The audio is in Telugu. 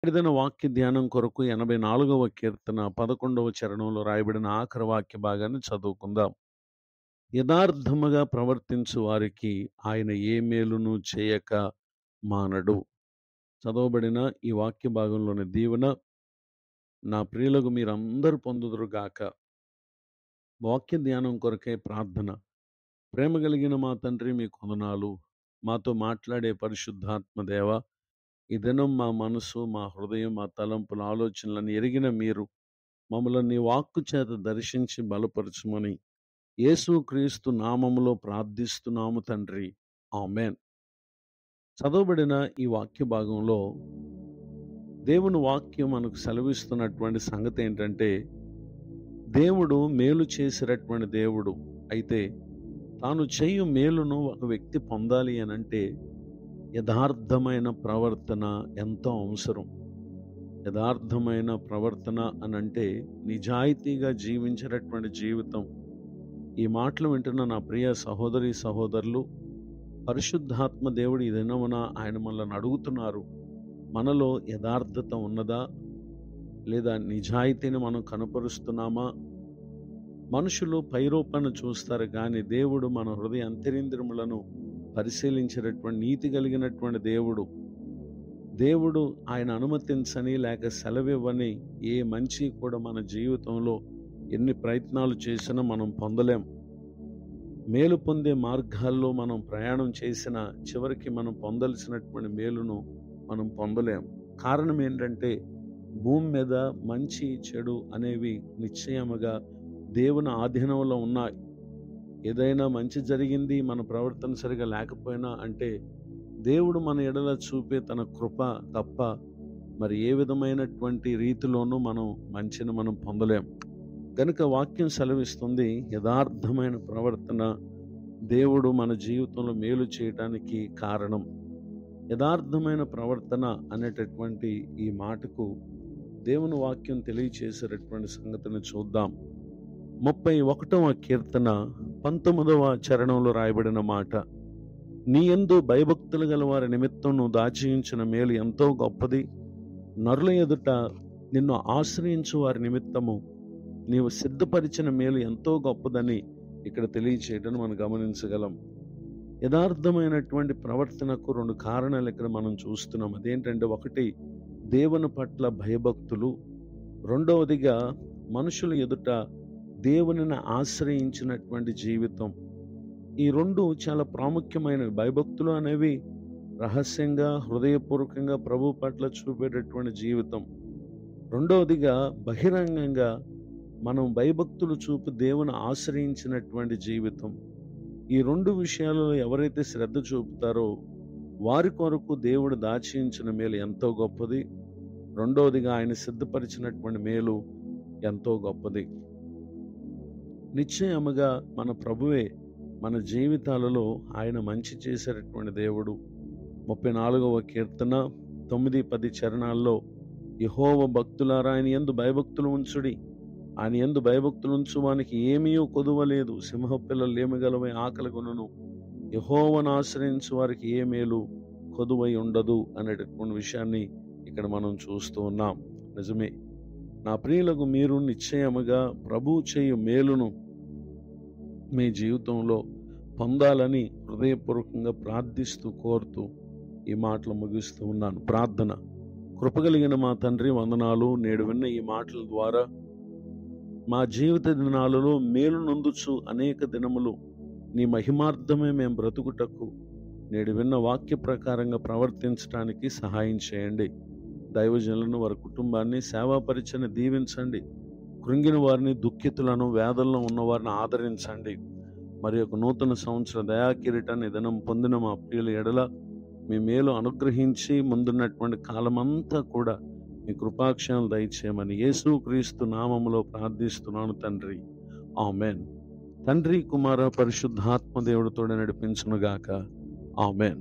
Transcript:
ఏదైనా వాక్య ధ్యానం కొరకు 84వ కీర్తన 11వ చరణంలో రాయబడిన ఆఖరి వాక్య భాగాన్ని చదువుకుందాం. యథార్థముగా ప్రవర్తించు వారికి ఆయన ఏ మేలును చేయక మానడు. చదవబడిన ఈ వాక్య భాగంలోని దీవెన నా ప్రియులకు మీరందరూ పొందుదురుగాక. వాక్య ధ్యానం కొరకై ప్రార్థన. ప్రేమ కలిగిన మా తండ్రి, మీకు వందనాలు. మాతో మాట్లాడే పరిశుద్ధాత్మ దేవ, ఈ దినం మా మనసు, మా హృదయం, మా తలంపుల ఆలోచనలను ఎరిగిన మీరు మమ్మల్ని నీ వాక్కు చేత దర్శించి బలపరచుమని యేసుక్రీస్తు నామములో ప్రార్థిస్తున్నాము తండ్రి. ఆమేన్. చదవబడిన ఈ వాక్య భాగంలో దేవుని వాక్యం మనకు సెలవిస్తున్నటువంటి సంగతి ఏంటంటే, దేవుడు మేలు చేసినటువంటి దేవుడు. అయితే తాను చేయు మేలును ఒక వ్యక్తి పొందాలి అనంటే యథార్థమైన ప్రవర్తన ఎంతో అవసరం. యథార్థమైన ప్రవర్తన అనంటే నిజాయితీగా జీవించినటువంటి జీవితం. ఈ మాటలు వింటున్న నా ప్రియ సహోదరి సహోదరులు, పరిశుద్ధాత్మ దేవుడు ఈ దినమున ఆయన మనల్ని అడుగుతున్నారు, మనలో యథార్థత ఉన్నదా, లేదా నిజాయితీని మనం కనపరుస్తున్నామా? మనుషులు పైరూపాన చూస్తారు కానీ దేవుడు మన హృదయ అంతరింద్రియములను పరిశీలించేటటువంటి నీతి కలిగినటువంటి దేవుడు. దేవుడు ఆయన అనుమతించని లేక సెలవివ్వని ఏ మంచి కూడా మన జీవితంలో ఎన్ని ప్రయత్నాలు చేసినా మనం పొందలేం. మేలు పొందే మార్గాల్లో మనం ప్రయాణం చేసినా చివరికి మనం పొందాల్సినటువంటి మేలును మనం పొందలేం. కారణం ఏంటంటే, భూమి మీద మంచి చెడు అనేవి నిశ్చయముగా దేవుని ఆధీనంలో ఉన్నాయి. ఏదైనా మంచి జరిగింది, మన ప్రవర్తన సరిగా లేకపోయినా అంటే దేవుడు మన ఎడల చూపే తన కృప తప్ప మరి ఏ విధమైనటువంటి రీతిలోనూ మనం మంచిని మనం పొందలేం. కనుక వాక్యం సెలవిస్తుంది, యథార్థమైన ప్రవర్తన దేవుడు మన జీవితంలో మేలు చేయడానికి కారణం. యథార్థమైన ప్రవర్తన అనేటటువంటి ఈ మాటకు దేవుని వాక్యం తెలియచేసేటటువంటి సంగతిని చూద్దాం. 31వ కీర్తన 19వ చరణంలో రాయబడిన మాట, నీ యందు భయభక్తులు గల వారి నిమిత్తం నువ్వు దాచియుంచిన మేలు ఎంతో గొప్పది. నరుల ఎదుట నిన్ను ఆశ్రయించు వారి నిమిత్తము నీవు సిద్ధపరిచిన మేలు ఎంతో గొప్పదని ఇక్కడ తెలియచేయడం మనం గమనించగలం. యథార్థమైనటువంటి ప్రవర్తనకు 2 కారణాలు ఇక్కడ మనం చూస్తున్నాం. అదేంటంటే, ఒకటి దేవుని పట్ల భయభక్తులు, రెండవదిగా మనుషుల ఎదుట దేవునిని ఆశ్రయించినటువంటి జీవితం. ఈ 2 చాలా ప్రాముఖ్యమైనవి. భయభక్తులు అనేవి రహస్యంగా హృదయపూర్వకంగా ప్రభు పట్ల చూపేటటువంటి జీవితం. రెండవదిగా బహిరంగంగా మనం భయభక్తులు చూపి దేవుని ఆశ్రయించినటువంటి జీవితం. ఈ 2 విషయాలలో ఎవరైతే శ్రద్ధ చూపుతారో వారి కొరకు దేవుడు దాచించిన మేలు ఎంతో గొప్పది. రెండవదిగా ఆయన సిద్ధపరిచినటువంటి మేలు ఎంతో గొప్పది. నిశ్చయముగా మన ప్రభువే మన జీవితాలలో ఆయన మంచి చేసేటటువంటి దేవుడు. 34వ కీర్తన 9-10 చరణాల్లో, యెహోవా భక్తులారా ఆయన యందు భయభక్తులు ఉంచుడి, ఆయన యందు భయభక్తులు ఉంచువానికి ఏమీ కొదువలేదు. సింహ పిల్లలు లేమిగలవై ఆకలిగొనును, యెహోవాను ఆశ్రయించు వారికి ఏ మేలు కొదువై ఉండదు అనేటటువంటి విషయాన్ని ఇక్కడ మనం చూస్తూ ఉన్నాం. నిజమే, నా ప్రియులకు మీరు నిశ్చయముగా ప్రభువు చేయు మేలును మీ జీవితంలో పొందాలని హృదయపూర్వకంగా ప్రార్థిస్తూ కోరుతూ ఈ మాటలు ముగిస్తూ ఉన్నాను. ప్రార్థన. కృపగలిగిన మా తండ్రి, వందనాలు. నేడు విన్న ఈ మాటల ద్వారా మా జీవిత దినాలలో మేలు నొందుచు అనేక దినములు నీ మహిమార్థమే మేము బ్రతుకుటకు నేడు విన్న వాక్య ప్రకారంగా ప్రవర్తించడానికి సహాయం చేయండి. దైవజనులను, వారి కుటుంబాన్ని, సేవా పరిచయని దీవించండి. కృంగిన వారిని, దుఃఖితులను, వేదనలో ఉన్నవారిని ఆదరించండి. మరి ఒక నూతన సంవత్సర దయాకిరీటాన్ని దినం పొందిన మా ప్రియుల ఎడల మీ మేలు అనుగ్రహించి ముందున్నటువంటి కాలమంతా కూడా మీ కృపాక్షణలు దయచేయమని యేసుక్రీస్తు నామములో ప్రార్థిస్తున్నాను తండ్రి. ఆమేన్. తండ్రి, కుమార, పరిశుద్ధాత్మ దేవుడితోనే నడిపించునుగాక. ఆమేన్.